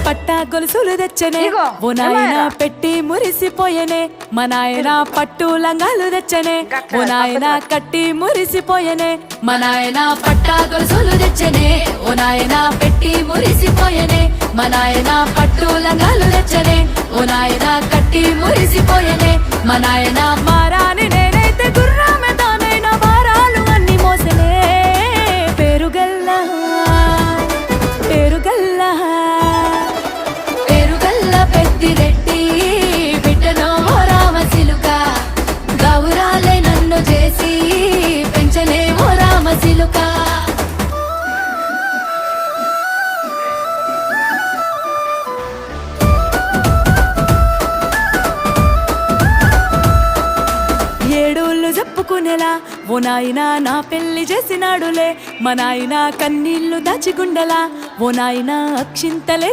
పట్టా గొలుసులు తెచ్చనే ఓ నాయన పెట్టి మురిసిపోయనే మా నాయన పట్టు లంగాలు తెచ్చనే ఓ నాయన కట్టి మురిసిపోయనే మా నాయన పట్టా గొలుసులు తెచ్చనే ఓ నాయన పెట్టి మురిసిపోయనే మా నాయన పట్టు లంగాలు తెచ్చనే ఓ నాయన కట్టి మురిసిపోయనే మా నాయన మారాని నేనైతే గుర్రామె తానైనా భారాలు అన్ని మోసనే పేరుగల్లా పేరుగల్లా పేరుగల్లా పెద్దిరెడ్డి బిడ్డనో రామసిలుక గౌరాలే నన్ను చేసి పెంచనే ఓ రామసిలుక ఏడోళ్ళు చెప్పుకునేలా ఓ నాయన నా పెళ్లి చేసినాడులే మా నాయన కన్నీళ్లు దాచిగుండెలా ఓ నాయన అక్షింతలే